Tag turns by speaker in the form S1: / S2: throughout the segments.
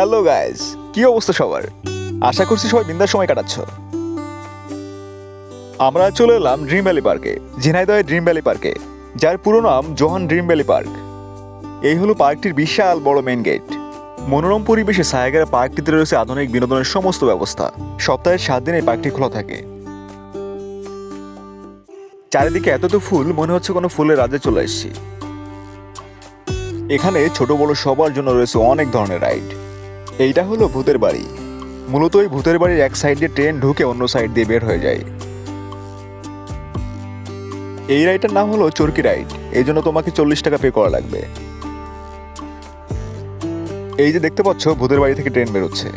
S1: Hello guys, কি অবস্থা সবার? আশা করছি সবাই বিন্দাস সময় কাটাচ্ছ। আমরা চলে এলাম ড্রিম ভ্যালি পার্কে, ঝিনাইদহের ড্রিম ভ্যালি পার্কে, যার পুরো নাম জোহান ড্রিম ভ্যালি পার্ক। এই হলো পার্কটির বিশাল বড় মেইন গেট। মনোরম পরিবেশে ছায়াঘেরা পার্কটিতে রয়েছে আধুনিক বিনোদনের সমস্ত ব্যবস্থা। সপ্তাহের 7 দিন এই পার্কটি খোলা থাকে। চারিদিকে এত ফুল, মনে হচ্ছে কোনো ফুলের রাজ্যে চলে এসেছি। এখানে ছোট বড় সবার জন্য রয়েছে অনেক ধরনের রাইড। এইটা হলো ভূতের বাড়ি। মূলত এই ভূতের বাড়ির এক সাইড দিয়ে ট্রেন ঢুকে অন্য সাইড দিয়ে বের হয়ে যায়। এই রাইডটার নাম হলো চরকি রাইড। এই জন্য তোমাকে 40 টাকা পে করা লাগবে। এই যে দেখতে পাচ্ছ, ভূতের বাড়ি থেকে ট্রেন বেরোচ্ছে।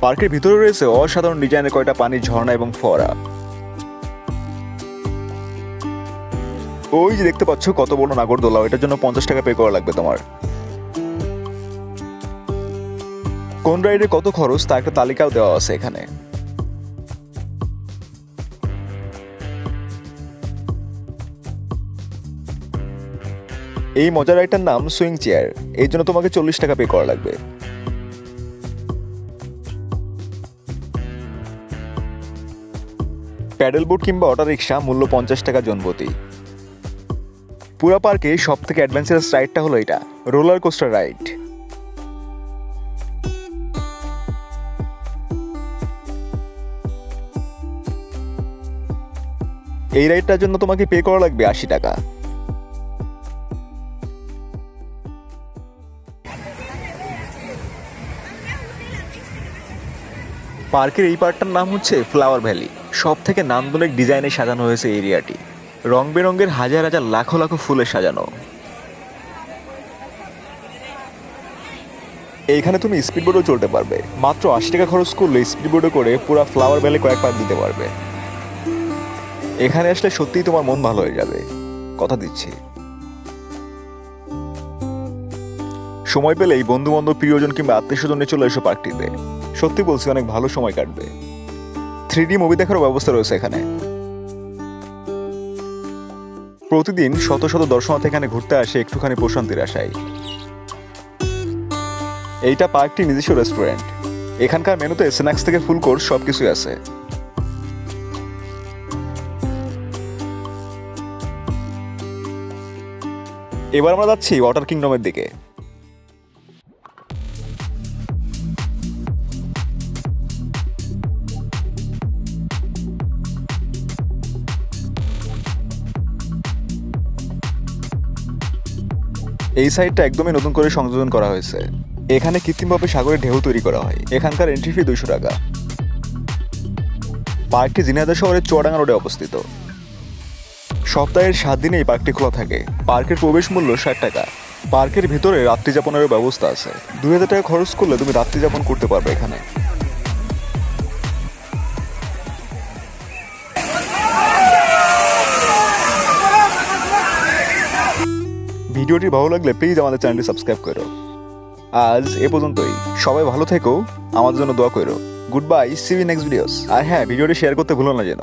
S1: পার্কের ভিতরে রয়েছে অসাধারণ ডিজাইনের কয়টা পানির ঝর্ণা এবং ফোয়ারা। ওই যে দেখতে পাচ্ছ কত বড় নাগরদোলা, এটার জন্য 50 টাকা পে করা লাগবে তোমার। কোন রাইডে কত খরচ তা একটা তালিকাও দেওয়া আছে এখানে। এই মজার রাইডটার নাম সুইং চেয়ার। এই জন্য তোমাকে 40 টাকা পে করা লাগবে। প্যাডেল বোট কিংবা অটো রিক্সা মূল্য 50 টাকা জনপ্রতি। পুরো পার্কে সব থেকে অ্যাডভেঞ্চারাস রাইডটা হলো এটা, রোলার কোস্টার রাইড। এই রাইডটার জন্য তোমাকে পে করা লাগবে 80 টাকা। পার্কের এই পার্টটার নাম হচ্ছে ফ্লাওয়ার ভ্যালি। সব থেকে নান্দনিক ডিজাইনে সাজানো হয়েছে এরিয়াটি। রং বেরঙের হাজার হাজার লাখো লাখো ফুলে সাজানো। এইখানে তুমি স্পিড বোটও চলতে পারবে। মাত্র 80 টাকা খরচ করলে স্পিড বোটে করে পুরো ফ্লাওয়ার ভ্যালি কয়েক পার্ক দিতে পারবে। এখানে আসলে সত্যিই তোমার মন ভালো হয়ে যাবে, কথা দিচ্ছি। সময় পেলেই বন্ধু বান্ধব, প্রিয়জন কিংবা আত্মীয় স্বজন নিয়ে চলে এসো পার্কটিতে। সত্যি বলছি, অনেক ভালো সময় কাটবে। 3D মুভি দেখারও ব্যবস্থা রয়েছে এখানে। প্রতিদিন শত শত দর্শনার্থী এখানে ঘুরতে আসে একটুখানি প্রশান্তির আশায়। এইটা পার্কটির নিজস্ব রেস্টুরেন্ট। এখানকার মেনুতে স্ন্যাক্স থেকে ফুল কোর্স সবকিছুই আছে। এবার আমরা যাচ্ছি ওয়াটার কিংডমের দিকে। এই সাইডটা একদমই নতুন করে সংযোজন করা হয়েছে। এখানে কৃত্রিমভাবে সাগরের ঢেউ তৈরি করা হয়। এখানকার এন্ট্রি ফি 200 টাকা। পার্কটি ঝিনাইদহ শহরের চুয়াডাঙ্গা রোডে অবস্থিত। সপ্তাহের 7 দিনে এই পার্কটি খোলা থাকে। পার্কের প্রবেশ মূল্য 60 টাকা। পার্কের ভিতরে রাত্রি যাপনেরও ব্যবস্থা আছে। 2000 টাকা খরচ করলে তুমি রাত্রি যাপন করতে পারবে এখানে। ভিডিওটি ভালো লাগলে প্লিজ আমাদের চ্যানেলটি সাবস্ক্রাইব করো। আজ এ পর্যন্তই। সবাই ভালো থেকো, আমাদের জন্য দোয়া করো। Good bye, see you next videos. আর হ্যাঁ, ভিডিওটি শেয়ার করতে ভুলো না যেন।